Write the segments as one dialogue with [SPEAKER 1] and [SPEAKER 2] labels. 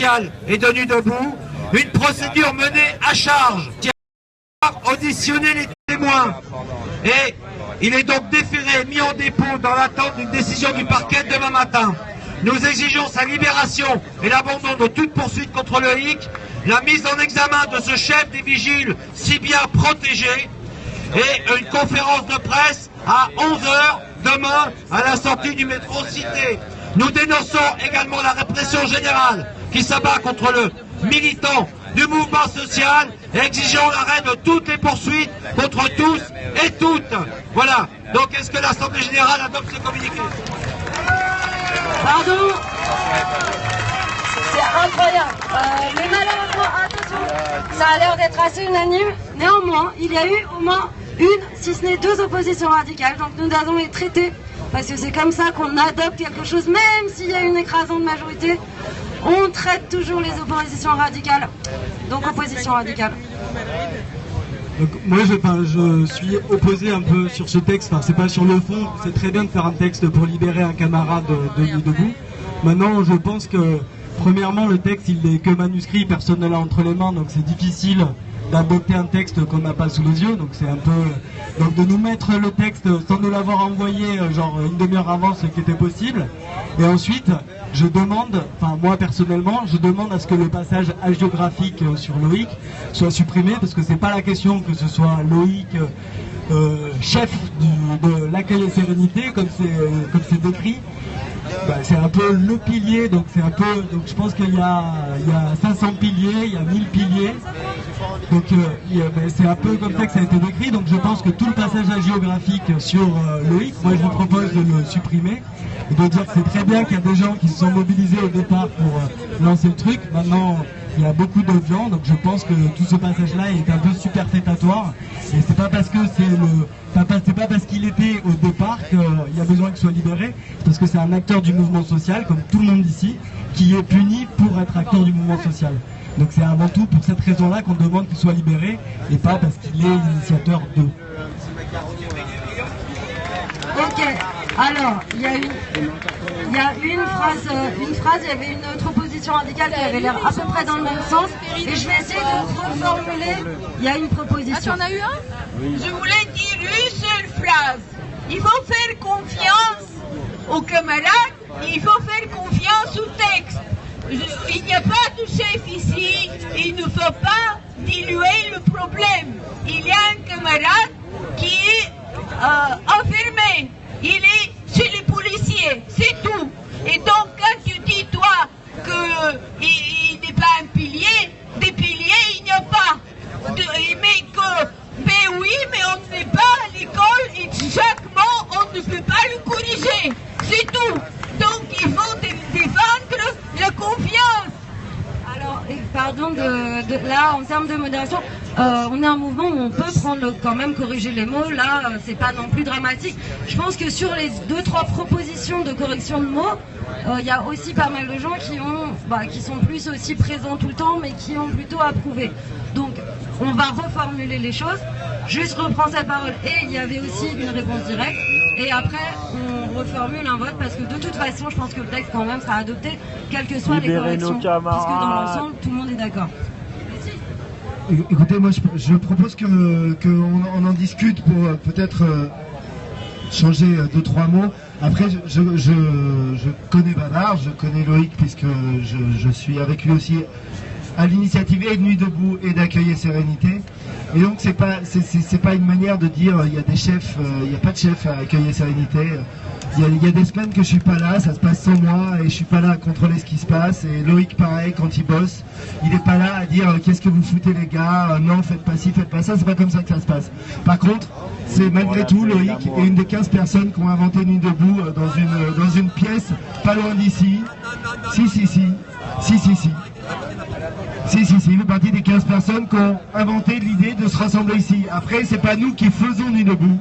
[SPEAKER 1] sociale et de Nuit debout, une procédure menée à charge qui a auditionné les témoins. Et il est donc déféré, mis en dépôt dans l'attente d'une décision du parquet demain matin. Nous exigeons sa libération et l'abandon de toute poursuite contre Loïc, la mise en examen de ce chef des vigiles si bien protégé et une conférence de presse à 11h demain à la sortie du métro Cité. Nous dénonçons également la répression générale qui s'abat contre le militant du mouvement social et exigeons l'arrêt de toutes les poursuites contre tous et toutes. Voilà. Donc est-ce que l'Assemblée Générale adopte ce communiqué?
[SPEAKER 2] Pardon. C'est incroyable. Mais malheureusement, attention, ça a l'air d'être assez unanime. Néanmoins, il y a eu au moins une, si ce n'est deux oppositions radicales. Donc nous allons les traiter, parce que c'est comme ça qu'on adopte quelque chose, même s'il y a une écrasante majorité. On traite toujours les oppositions radicales. Donc opposition radicale.
[SPEAKER 3] Donc, moi je suis opposé un peu sur ce texte, enfin c'est pas sur le fond, c'est très bien de faire un texte pour libérer un camarade de Nuit debout. Maintenant je pense que premièrement le texte il est que manuscrit, personne ne l'a entre les mains, donc c'est difficile d'adopter un texte qu'on n'a pas sous les yeux, donc c'est un peu... Donc de nous mettre le texte sans nous l'avoir envoyé genre une demi-heure avant ce qui était possible. Et ensuite, je demande, enfin moi personnellement, je demande à ce que le passage hagiographique sur Loïc soit supprimé, parce que c'est pas la question que ce soit Loïc chef de l'accueil et sérénité, comme c'est décrit. Bah, c'est un peu le pilier, donc c'est un peu, donc je pense qu'il y a 500 piliers, il y a 1000 piliers, donc c'est un peu comme ça que ça a été décrit. Donc je pense que tout le passage hagiographique sur Loïc, moi je vous propose de le supprimer et de dire que c'est très bien qu'il y a des gens qui se sont mobilisés au départ pour lancer le truc. Maintenant il y a beaucoup de viande, donc je pense que tout ce passage-là est un peu superfétatoire. Et c'est pas parce que c'est pas parce qu'il était au départ qu'il y a besoin qu'il soit libéré, parce que c'est un acteur du mouvement social, comme tout le monde ici, qui est puni pour être acteur du mouvement social. Donc c'est avant tout pour cette raison-là qu'on demande qu'il soit libéré, et pas parce qu'il est l'initiateur de.
[SPEAKER 2] Ok, alors, il y a une phrase, il y avait une autre opposition radicale qui avait l'air à peu près dans le même sens, et je vais essayer de reformuler. Il y a une proposition.
[SPEAKER 4] Ah, t'en as eu un? Je voulais dire une seule phrase. Il faut faire confiance aux camarades, et il faut faire confiance au texte. Il n'y a pas de chef ici, il ne faut pas diluer le problème. Il y a un camarade qui est enfermé, il est chez les policiers, c'est tout. Et donc quand tu dis toi qu'il n'est pas un pilier, des piliers il n'y a pas. Mais oui, mais on ne fait pas à l'école et chaque mot on ne peut pas le corriger, c'est tout. Donc il faut défendre la confiance.
[SPEAKER 2] Alors, pardon, là, en termes de modération, on est un mouvement où on peut quand même corriger les mots. Là, c'est pas non plus dramatique. Je pense que sur les 2-3 propositions de correction de mots, il y a aussi pas mal de gens qui sont plus aussi présents tout le temps, mais qui ont plutôt approuvé. Donc, on va reformuler les choses. Juste reprends sa parole. Et il y avait aussi une réponse directe. Et après, on reformule un vote parce que de toute façon, je pense que le texte quand même sera adopté, quelles que soient les corrections. Puisque dans l'ensemble, tout le monde est d'accord.
[SPEAKER 5] Écoutez, moi je propose qu'on en discute pour peut-être changer 2-3 mots. Après, je connais Bavard, je connais Loïc puisque je suis avec lui aussi à l'initiative et de Nuit debout et d'Accueil et Sérénité. Et donc c'est pas une manière de dire il y a des chefs, il n'y a pas de chef à Accueil et Sérénité. Il y a des semaines que je suis pas là, ça se passe sans moi et je suis pas là à contrôler ce qui se passe. Et Loïc pareil, quand il bosse, il est pas là à dire qu'est-ce que vous foutez les gars, non faites pas ci, faites pas ça, c'est pas comme ça que ça se passe. Par contre, c'est malgré tout Loïc est une des 15 personnes qui ont inventé Nuit debout dans une pièce pas loin d'ici. Si, il fait partie des 15 personnes qui ont inventé l'idée de se rassembler ici. Après, c'est pas nous qui faisons Nuit debout.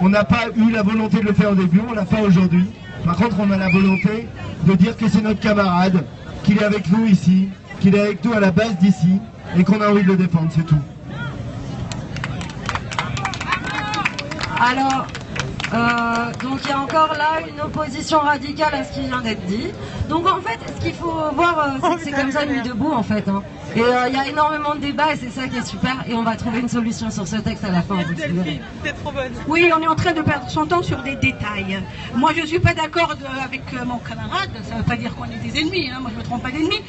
[SPEAKER 5] On n'a pas eu la volonté de le faire au début, on l'a fait aujourd'hui. Par contre, on a la volonté de dire que c'est notre camarade, qu'il est avec nous ici, qu'il est avec nous à la base d'ici, et qu'on a envie de le défendre, c'est tout.
[SPEAKER 2] Alors, Donc il y a encore là une opposition radicale à ce qui vient d'être dit. Donc en fait, ce qu'il faut voir, c'est que c'est comme ça Nuit debout en fait. Hein. Et il y a énormément de débats et c'est ça qui est super. Et on va trouver une solution sur ce texte à la fin.
[SPEAKER 6] T'es trop bonne.
[SPEAKER 7] Oui, on est en train de perdre son temps sur des détails. Moi, je ne suis pas d'accord avec mon camarade. Ça ne veut pas dire qu'on est des ennemis. Hein. Moi, je ne me trompe pas d'ennemis.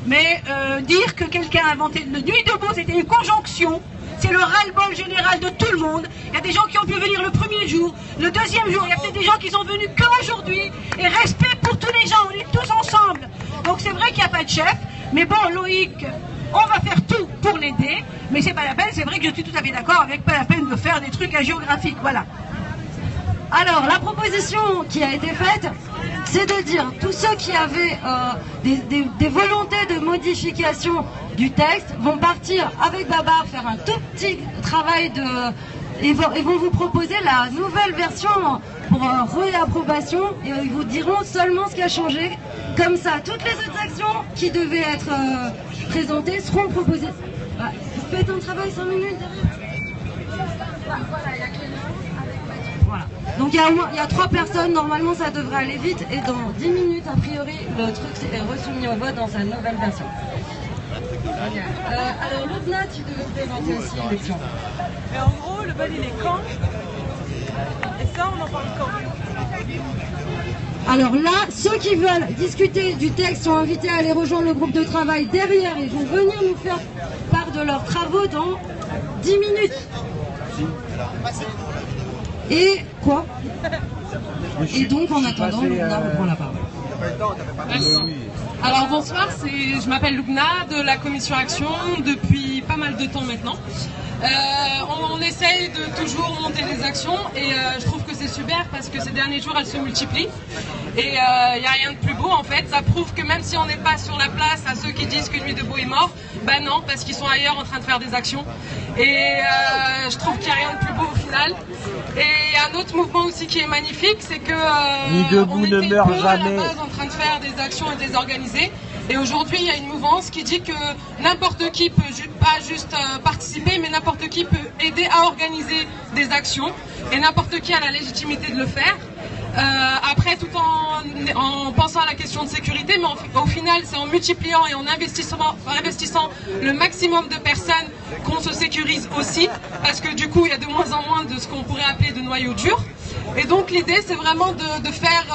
[SPEAKER 7] Mais dire que quelqu'un a inventé le Nuit debout, c'était une conjonction. C'est le ras-le-bol général de tout le monde. Il y a des gens qui ont pu venir le premier jour, le deuxième jour. Il y a peut-être des gens qui sont venus qu'aujourd'hui. Et respect pour tous les gens. On est tous ensemble. Donc c'est vrai qu'il n'y a pas de chef. Mais bon, Loïc, on va faire tout pour l'aider. Mais c'est pas la peine. C'est vrai que je suis tout à fait d'accord avec pas la peine de faire des trucs géographiques. Voilà.
[SPEAKER 2] Alors, la proposition qui a été faite, c'est de dire tous ceux qui avaient des volontés de modification du texte vont partir avec Babar faire un tout petit travail et vont vous proposer la nouvelle version pour réapprobation et ils vous diront seulement ce qui a changé. Comme ça, toutes les autres actions qui devaient être présentées seront proposées. Bah, vous faites un travail 5 minutes derrière. Voilà, il y a voilà. Donc il y a 3 personnes, normalement ça devrait aller vite et dans 10 minutes a priori le truc est resoumis au vote dans sa nouvelle version. Alors Loubna, tu devais présenter aussi l'élection.
[SPEAKER 6] Mais en gros, le bal il est quand? Et ça, on en parle quand?
[SPEAKER 2] Alors là, ceux qui veulent discuter du texte sont invités à aller rejoindre le groupe de travail derrière. Ils vont venir nous faire part de leurs travaux dans 10 minutes. Et quoi? Et donc en attendant, Loubna reprend la parole.
[SPEAKER 8] Merci. Alors bonsoir, je m'appelle Loubna de la commission Action depuis pas mal de temps maintenant. On essaye de toujours monter les actions et je trouve que c'est super parce que ces derniers jours elles se multiplient et il n'y a rien de plus beau en fait. Ça prouve que même si on n'est pas sur la place à ceux qui disent que Nuit debout est mort, ben non, parce qu'ils sont ailleurs en train de faire des actions et je trouve qu'il n'y a rien de plus beau au final. Et un autre mouvement aussi qui est magnifique, c'est que on était peu à la base en train de faire des actions et des organiser. Et aujourd'hui, il y a une mouvance qui dit que n'importe qui peut pas juste participer, mais n'importe qui peut aider à organiser des actions et n'importe qui a la légitimité de le faire. Après, tout en pensant à la question de sécurité, mais au final, c'est en multipliant et en investissant le maximum de personnes qu'on se sécurise aussi, parce que du coup, il y a de moins en moins de ce qu'on pourrait appeler de noyaux durs. Et donc l'idée c'est vraiment de faire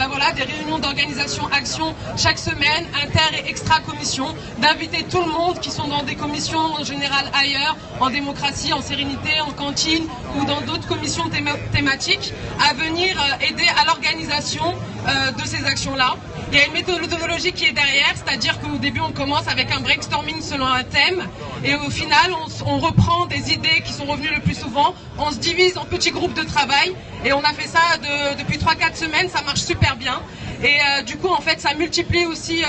[SPEAKER 8] voilà, des réunions d'organisation action chaque semaine, inter et extra commission, d'inviter tout le monde qui sont dans des commissions en général ailleurs, en démocratie, en sérénité, en cantine ou dans d'autres commissions thématiques à venir aider à l'organisation de ces actions-là. Il y a une méthodologie qui est derrière, c'est-à-dire qu'au début on commence avec un brainstorming selon un thème et au final on reprend des idées qui sont revenues le plus souvent, on se divise en petits groupes de travail et on a fait ça depuis 3-4 semaines, ça marche super bien. Et du coup en fait ça multiplie aussi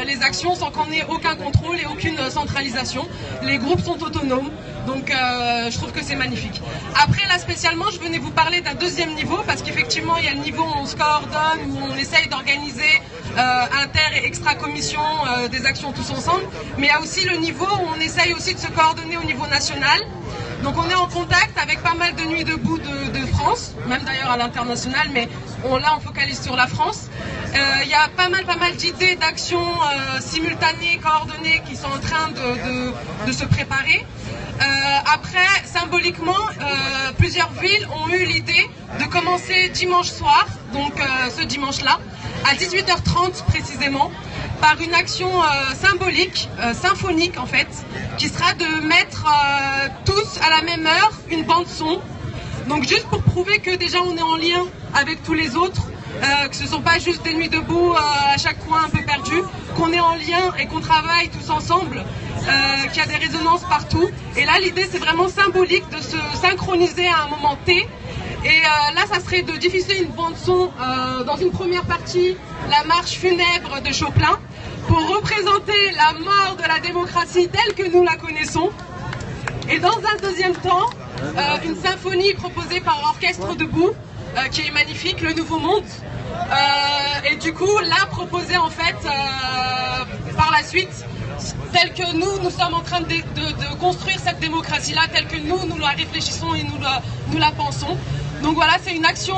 [SPEAKER 8] les actions sans qu'on ait aucun contrôle et aucune centralisation. Les groupes sont autonomes, donc je trouve que c'est magnifique. Après là spécialement je venais vous parler d'un deuxième niveau parce qu'effectivement il y a le niveau où on se coordonne, où on essaye d'organiser inter et extra commission des actions tous ensemble, mais il y a aussi le niveau où on essaye aussi de se coordonner au niveau national. Donc on est en contact avec pas mal de nuits debout de France, même d'ailleurs à l'international, mais là on focalise sur la France. Il y a pas mal d'idées d'actions simultanées, coordonnées qui sont en train de se préparer. Après, symboliquement, plusieurs villes ont eu l'idée de commencer dimanche soir, donc ce dimanche-là, à 18h30 précisément, par une action symbolique, symphonique en fait, qui sera de mettre tous à la même heure une bande son. Donc juste pour prouver que déjà on est en lien avec tous les autres, que ce ne sont pas juste des nuits debout à chaque coin un peu perdus, qu'on est en lien et qu'on travaille tous ensemble, qu'il y a des résonances partout. Et là l'idée c'est vraiment symbolique de se synchroniser à un moment T. Et là ça serait de diffuser une bande son dans une première partie, la marche funèbre de Chopin, pour représenter la mort de la démocratie telle que nous la connaissons. Et dans un deuxième temps, une symphonie proposée par Orchestre Debout, qui est magnifique, Le Nouveau Monde. Et du coup, là, proposer en fait, par la suite, tel que nous sommes en train de construire cette démocratie-là, telle que nous la réfléchissons et nous la pensons. Donc voilà, c'est une action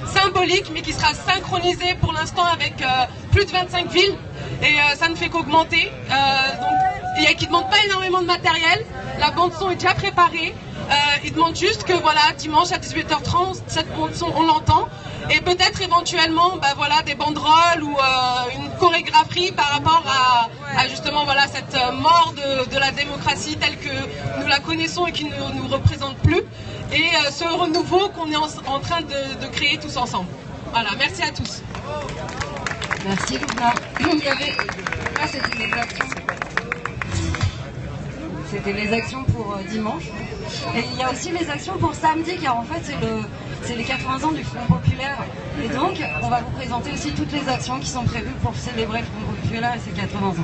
[SPEAKER 8] symbolique, mais qui sera synchronisée pour l'instant avec plus de 25 villes. Et ça ne fait qu'augmenter. Et qui ne demande pas énormément de matériel. La bande-son est déjà préparée. Il demande juste que voilà, dimanche à 18h30, cette bande-son, on l'entend. Et peut-être éventuellement voilà, des banderoles ou une chorégraphie par rapport à justement voilà, cette mort de la démocratie telle que nous la connaissons et qui ne nous représente plus. Et ce renouveau qu'on est en train de créer tous ensemble. Voilà, merci à tous.
[SPEAKER 2] Merci Lubna. Là, c'était les actions. C'était les actions pour dimanche. Et il y a aussi les actions pour samedi, car en fait c'est les 80 ans du Front Populaire. Et donc on va vous présenter aussi toutes les actions qui sont prévues pour célébrer le Front Populaire et ses 80 ans.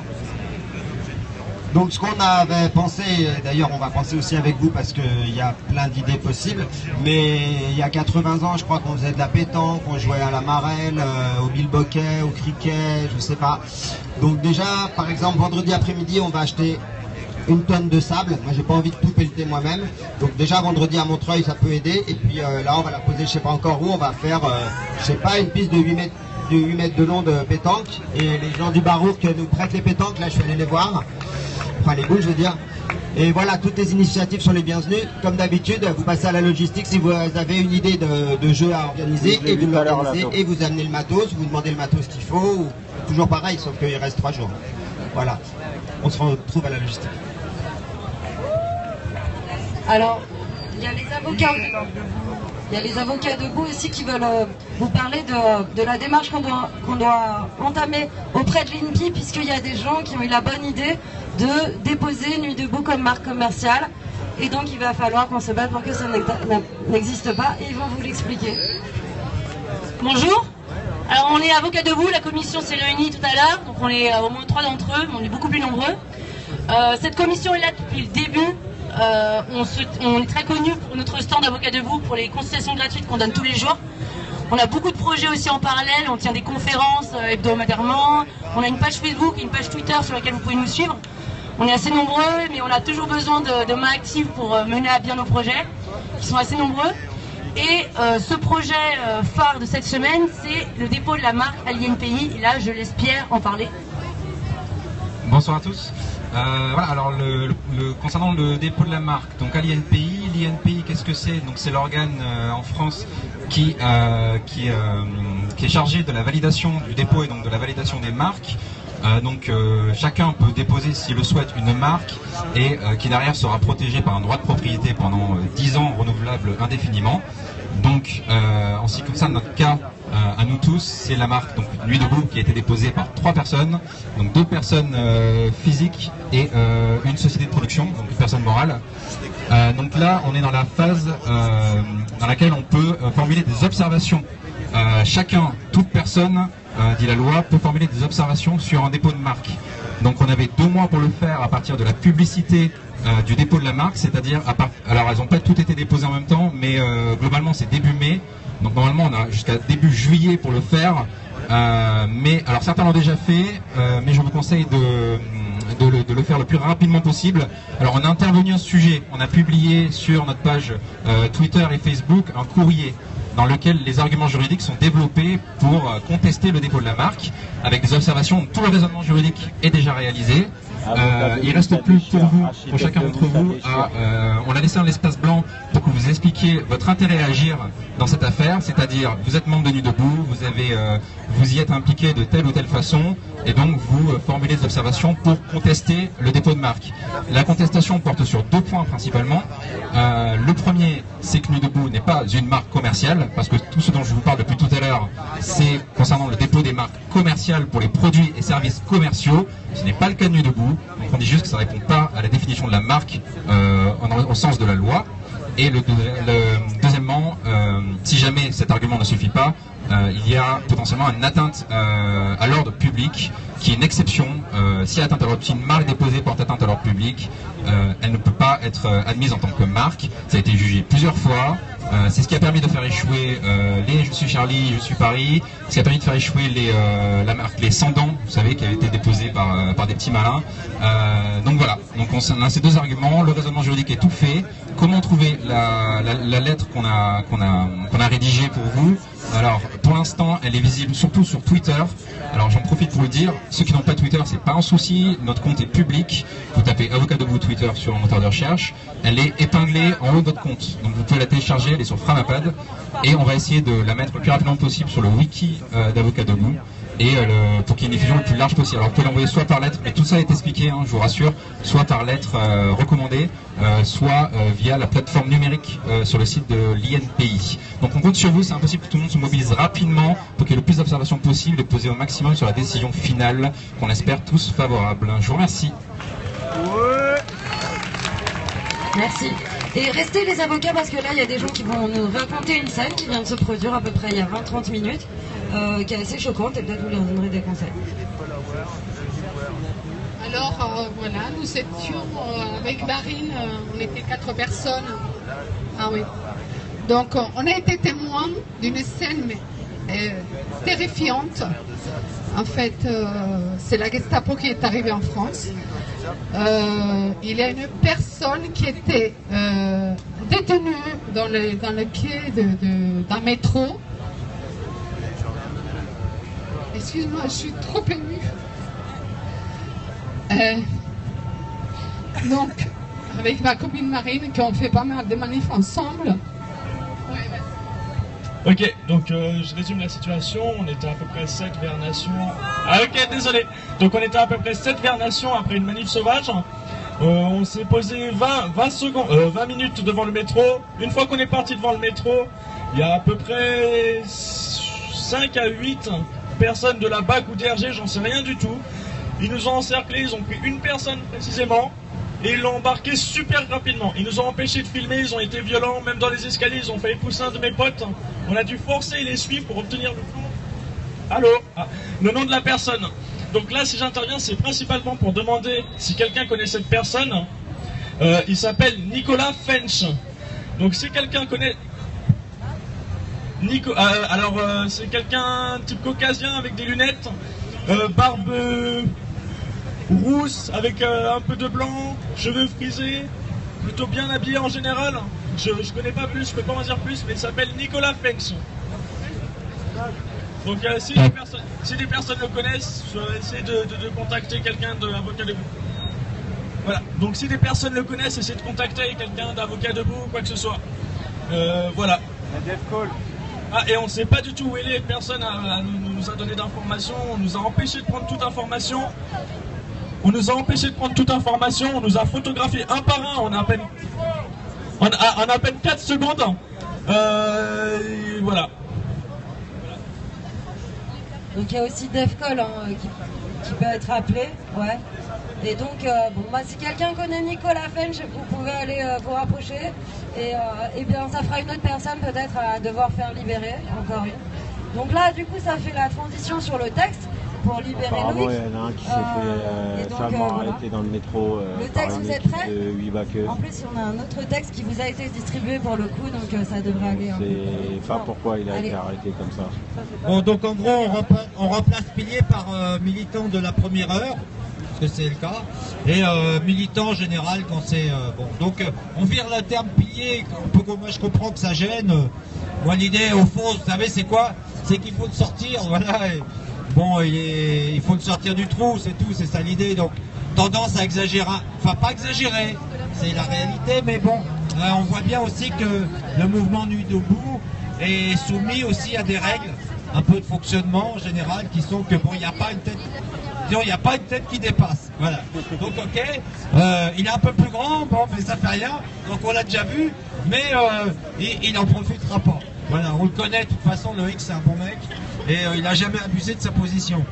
[SPEAKER 9] Donc ce qu'on avait pensé, d'ailleurs on va penser aussi avec vous parce qu'il y a plein d'idées possibles, mais il y a 80 ans je crois qu'on faisait de la pétanque, on jouait à la marelle, au bilboquet, au cricket, je sais pas. Donc déjà par exemple vendredi après-midi on va acheter une tonne de sable, moi j'ai pas envie de tout pelleter moi-même, donc déjà vendredi à Montreuil ça peut aider, et puis là on va la poser je sais pas encore où, on va faire je sais pas une piste de 8 mètres de long de pétanque, et les gens du Barouk nous prêtent les pétanques, là je suis allé les voir. Enfin les boules je veux dire. Et voilà, toutes les initiatives sont les bienvenues. Comme d'habitude, vous passez à la logistique si vous avez une idée de jeu à organiser, et vous l'organisez, et vous amenez le matos, vous demandez le matos qu'il faut, ou toujours pareil, sauf qu'il reste 3 jours. Voilà, on se retrouve à la logistique.
[SPEAKER 2] Alors, il y a les avocats. Il y a les avocats debout aussi qui veulent vous parler de la démarche qu'on doit entamer auprès de l'INPI, puisqu'il y a des gens qui ont eu la bonne idée de déposer Nuit debout comme marque commerciale. Et donc il va falloir qu'on se batte pour que ça n'existe pas, et ils vont vous l'expliquer.
[SPEAKER 10] Bonjour. Alors on est avocats debout, la commission s'est réunie tout à l'heure, donc on est au moins 3 d'entre eux, mais on est beaucoup plus nombreux. Cette commission est là depuis le début. On est très connu pour notre stand Avocats debout, pour les consultations gratuites qu'on donne tous les jours. On a beaucoup de projets aussi en parallèle, on tient des conférences hebdomadairement, on a une page Facebook et une page Twitter sur laquelle vous pouvez nous suivre. On est assez nombreux, mais on a toujours besoin de mains actives pour mener à bien nos projets, qui sont assez nombreux. Et ce projet phare de cette semaine, c'est le dépôt de la marque à l'INPI, et là je laisse Pierre en parler.
[SPEAKER 11] Bonsoir à tous. Voilà, alors concernant le dépôt de la marque, donc à l'INPI, qu'est-ce que c'est? Donc c'est l'organe en France qui est chargé de la validation du dépôt et donc de la validation des marques. Chacun peut déposer, s'il le souhaite, une marque et qui derrière sera protégée par un droit de propriété pendant 10 ans renouvelable indéfiniment. Donc en ce qui concerne notre cas, à nous tous, c'est la marque donc Nuit debout qui a été déposée par 3 personnes, donc 2 personnes physiques et une société de production, donc une personne morale. Donc là, on est dans la phase dans laquelle on peut formuler des observations. Chacun, toute personne, dit la loi, peut formuler des observations sur un dépôt de marque. Donc on avait 2 mois pour le faire à partir de la publicité du dépôt de la marque, c'est-à-dire alors elles n'ont pas toutes été déposées en même temps, mais globalement c'est début mai. Donc normalement on a jusqu'à début juillet pour le faire, mais alors certains l'ont déjà fait, mais je vous conseille de le faire le plus rapidement possible. Alors on a intervenu à ce sujet, on a publié sur notre page Twitter et Facebook un courrier dans lequel les arguments juridiques sont développés pour contester le dépôt de la marque, avec des observations. Tout le raisonnement juridique est déjà réalisé. Il reste plus pour vous, pour chacun d'entre vous, on a laissé un espace blanc pour que vous expliquiez votre intérêt à agir dans cette affaire, c'est-à-dire vous êtes membre de Nuit debout, vous y êtes impliqué de telle ou telle façon, et donc vous formulez des observations pour contester le dépôt de marque. La contestation porte sur 2 points principalement. Le premier, c'est que Nuit debout n'est pas une marque commerciale, parce que tout ce dont je vous parle depuis tout à l'heure, c'est concernant le dépôt des marques commerciales pour les produits et services commerciaux. Ce n'est pas le cas de Nuit debout, donc on dit juste que ça ne répond pas à la définition de la marque au sens de la loi. Et deuxièmement, si jamais cet argument ne suffit pas, il y a potentiellement une atteinte à l'ordre public, qui est une exception. Si une marque déposée porte atteinte à l'ordre public, elle ne peut pas être admise en tant que marque. Ça a été jugé plusieurs fois. C'est ce qui a permis de faire échouer les Je suis Charlie, Je suis Paris, ce qui a permis de faire échouer la marque Les Sans Dents, vous savez, qui avait été déposée par des petits malins. Donc voilà, donc on a ces deux arguments, le raisonnement juridique est tout fait. Comment trouver la lettre qu'on a rédigée pour vous? Alors, pour l'instant, elle est visible surtout sur Twitter. Alors, j'en profite pour le dire, ceux qui n'ont pas Twitter, c'est pas un souci. Notre compte est public. Vous tapez Avocat Debout Twitter sur le moteur de recherche. Elle est épinglée en haut de votre compte. Donc, vous pouvez la télécharger, elle est sur Framapad. Et on va essayer de la mettre le plus rapidement possible sur le wiki d'Avocat Debout. Et pour qu'il y ait une diffusion le plus large possible. Alors vous pouvez l'envoyer soit par lettre, et tout ça est expliqué, hein, je vous rassure, soit par lettre recommandée, soit via la plateforme numérique sur le site de l'INPI. Donc on compte sur vous, c'est impossible que tout le monde se mobilise rapidement pour qu'il y ait le plus d'observations possible et poser au maximum sur la décision finale qu'on espère tous favorable. Je vous remercie.
[SPEAKER 2] Merci. Et restez les avocats parce que là il y a des gens qui vont nous raconter une scène qui vient de se produire à peu près il y a 20-30 minutes, qui est assez choquante et peut-être vous leur donnerez des conseils.
[SPEAKER 12] Alors voilà, nous étions avec Marine, on était 4 personnes. Ah oui. Donc on a été témoins d'une scène terrifiante. En fait, c'est la Gestapo qui est arrivée en France. Il y a une personne qui était détenue dans le quai d'un métro. Excuse-moi, je suis trop émue. Donc, avec ma copine Marine, qui ont fait pas mal de manifs ensemble.
[SPEAKER 13] Ok, donc je résume la situation. On était à peu près 7 vers Nations. Ah ok, désolé. Donc on était à peu près 7 vers Nations après une manif sauvage. On s'est posé 20 minutes devant le métro. Une fois qu'on est parti devant le métro, il y a à peu près 5 à 8 personnes de la BAC ou DRG, j'en sais rien du tout. Ils nous ont encerclés, ils ont pris une personne précisément. Et ils l'ont embarqué super rapidement. Ils nous ont empêchés de filmer, ils ont été violents, même dans les escaliers, ils ont fait les poussins de mes potes. On a dû forcer les suivre pour obtenir le fond. Allô, le nom de la personne. Donc là, si j'interviens, c'est principalement pour demander si quelqu'un connaît cette personne. Il s'appelle Nicolas Fench. Donc si quelqu'un connaît... c'est quelqu'un type caucasien avec des lunettes, barbe... rousse avec un peu de blanc, cheveux frisés, plutôt bien habillé en général. Je connais pas plus, je peux pas en dire plus, mais il s'appelle Nicolas Fench. Donc si des personnes le connaissent, je vais essayer de contacter quelqu'un d'Avocat Debout. Voilà, donc si des personnes le connaissent, essayez de contacter quelqu'un d'Avocat Debout ou quoi que ce soit. Voilà. Ah, et on ne sait pas du tout où elle est, personne nous a donné d'informations, on nous a empêché de prendre toute information. On nous a empêché de prendre toute information, on nous a photographié un par un en à peine 4 secondes. Voilà.
[SPEAKER 2] Donc il y a aussi DEFCOL qui peut être appelé, ouais. Et donc, si quelqu'un connaît Nicolas Fench, vous pouvez aller vous rapprocher. Et bien, ça fera une autre personne peut-être à devoir faire libérer, encore une. Donc là, du coup, ça fait la transition sur le texte. Pour libérer
[SPEAKER 14] apparemment,
[SPEAKER 2] Loïc.
[SPEAKER 14] il y en a un qui s'est fait salement arrêter dans le métro
[SPEAKER 2] le
[SPEAKER 14] par
[SPEAKER 2] texte,
[SPEAKER 14] une
[SPEAKER 2] vous êtes
[SPEAKER 14] équipe
[SPEAKER 2] prêts
[SPEAKER 14] de 8 baqueux.
[SPEAKER 2] En plus, on a un autre texte qui vous a été distribué pour le coup, donc ça devrait aller.
[SPEAKER 14] C'est pas pourquoi il a été arrêté comme ça.
[SPEAKER 9] Bon, donc en gros, on remplace pilier par militant de la première heure, parce que c'est le cas, et militant en général quand c'est... bon, donc on vire le terme pilier, moi je comprends que ça gêne. Moi l'idée, au fond, vous savez c'est quoi? C'est qu'il faut le sortir, voilà. Bon, il faut le sortir du trou, c'est tout, c'est ça l'idée. Donc, tendance à exagérer, enfin pas exagérer, c'est la réalité, mais bon, on voit bien aussi que le mouvement Nuit debout est soumis aussi à des règles, un peu de fonctionnement en général, qui sont que bon, il n'y a pas une tête, disons, il n'y a pas une tête qui dépasse. Voilà. Donc, ok, il est un peu plus grand, bon, mais ça fait rien. Donc, on l'a déjà vu, mais il n'en profitera pas. Voilà, on le connaît, de toute façon, Loïc, c'est un bon mec. Et il n'a jamais abusé de sa position.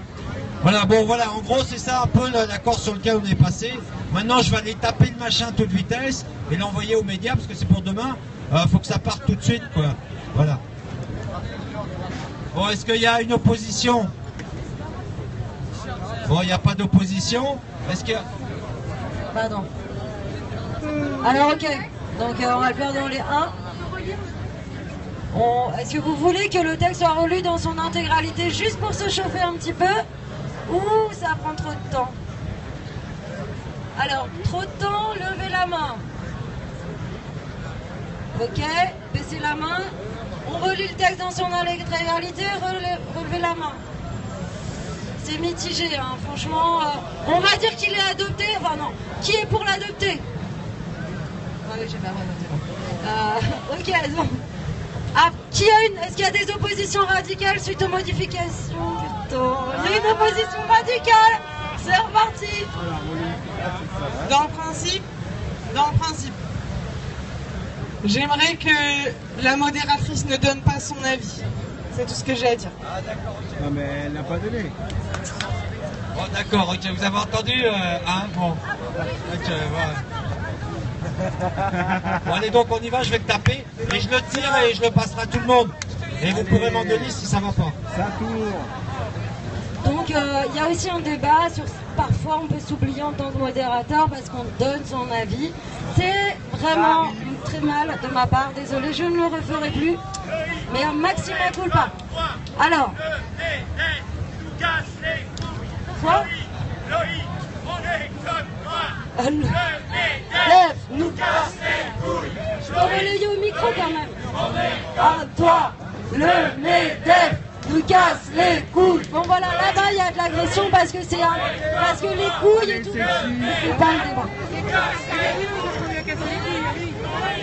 [SPEAKER 9] Voilà, bon, voilà, en gros, c'est ça un peu l'accord sur lequel on est passé. Maintenant, je vais aller taper le machin à toute vitesse et l'envoyer aux médias, parce que c'est pour demain. Faut que ça parte tout de suite, quoi. Voilà.
[SPEAKER 1] Bon, est-ce qu'il y a une opposition? Bon, il n'y a pas d'opposition. Est-ce que...
[SPEAKER 2] Pardon. Alors, ok. Donc, on va le faire dans les 1. Est-ce que vous voulez que le texte soit relu dans son intégralité juste pour se chauffer un petit peu? Ou ça prend trop de temps? Alors, trop de temps, levez la main. Ok, baissez la main. On relit le texte dans son intégralité, relevez la main. C'est mitigé, hein, franchement. On va dire qu'il est adopté. Enfin non, qui est pour l'adopter? Oui, j'ai pas adopté. Ok, donc. Ah, est-ce qu'il y a des oppositions radicales suite aux modifications? Putain, il y a une opposition radicale. C'est reparti.
[SPEAKER 6] Dans le principe, j'aimerais que la modératrice ne donne pas son avis. C'est tout ce que j'ai à dire.
[SPEAKER 14] Ah d'accord. Non mais elle n'a pas donné.
[SPEAKER 1] Bon d'accord, ok, vous avez entendu hein, bon. Ok, voilà. Bon allez donc on y va, je vais le taper et je le tire et je le passerai à tout le monde. Et vous pourrez m'en donner si ça va pas.
[SPEAKER 14] Ça tourne.
[SPEAKER 2] Donc il y a aussi un débat sur parfois on peut s'oublier en tant que modérateur parce qu'on donne son avis. C'est vraiment très mal de ma part, désolé, je ne le referai plus. Mais un maximum culpa. Alors. Quoi? Lève, nous casse les couilles. Je peux relayer au micro quand même. À toi, le MEDEF nous casse les couilles. Bon voilà, là-bas il y a de l'agression parce que c'est parce que les couilles et tout. C'est pas le débat.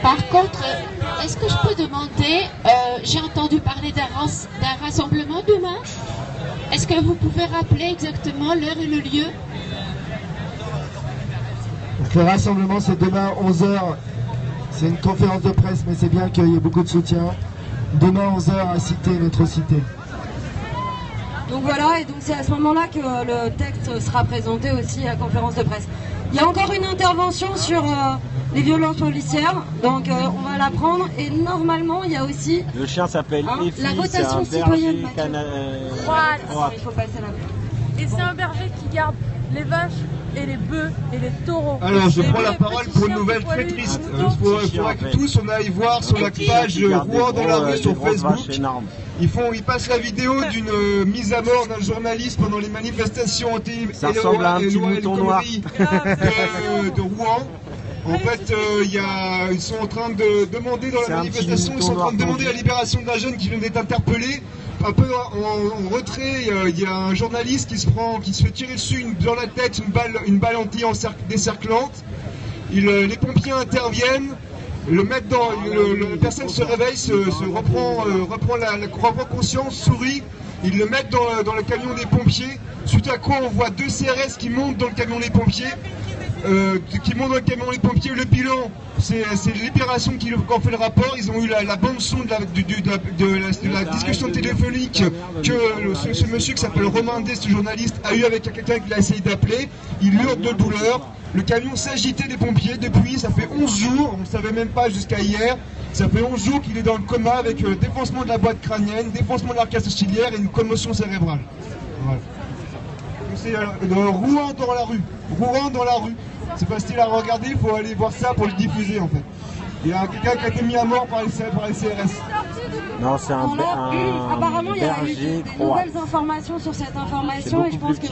[SPEAKER 15] Par contre, est-ce que je peux demander, j'ai entendu parler d'un rassemblement demain. Est-ce que vous pouvez rappeler exactement l'heure et le lieu?
[SPEAKER 5] Donc le rassemblement c'est demain 11h. C'est une conférence de presse, mais c'est bien qu'il y ait beaucoup de soutien. Demain 11h à Cité, notre cité.
[SPEAKER 2] Donc voilà, et donc c'est à ce moment-là que le texte sera présenté aussi à la conférence de presse. Il y a encore une intervention sur les violences policières, donc on va la prendre. Et normalement, il y a aussi
[SPEAKER 14] le chien s'appelle Effie,
[SPEAKER 2] la rotation citoyenne.
[SPEAKER 6] Il faut passer la... Et c'est un berger qui garde les vaches et les bœufs et les taureaux.
[SPEAKER 16] Alors je prends la parole pour une nouvelle très triste. Il faudra que tous on aille voir sur la page Rouen dans la rue sur Facebook. Ils passent la vidéo d'une mise à mort d'un journaliste pendant les manifestations
[SPEAKER 14] ça ressemble à un petit mouton noir
[SPEAKER 16] de Rouen. En fait, ils sont en train de demander dans la manifestation, ils sont en train de demander la libération d'un jeune qui vient d'être interpellé. Un peu en retrait, il y a un journaliste qui se fait tirer dessus dans la tête, une balle anti-décerclante. Les pompiers interviennent, la personne se réveille, reprend conscience, sourit. Ils le mettent dans le camion des pompiers. Suite à quoi on voit 2 CRS qui montent dans le camion des pompiers. Le bilan, c'est Libération qui en fait le rapport. Ils ont eu la bande son de la discussion téléphonique que ce monsieur qui s'appelle Romain D, ce journaliste, a eu avec quelqu'un qu'il a essayé d'appeler. Il hurle de douleur. Le camion s'agitait des pompiers depuis, ça fait 11 jours, on ne le savait même pas jusqu'à hier. Ça fait 11 jours qu'il est dans le coma avec défoncement de la boîte crânienne, défoncement de l'arcade sourcilière et une commotion cérébrale. Voilà. C'est Rouen dans la rue. Rouen dans la rue. C'est facile à regarder, il faut aller voir ça pour le diffuser en fait. Il y a quelqu'un qui a été mis à mort par les CRS.
[SPEAKER 14] Non, c'est un
[SPEAKER 2] apparemment, il y a eu
[SPEAKER 14] berger
[SPEAKER 2] des nouvelles informations sur cette information et je pense que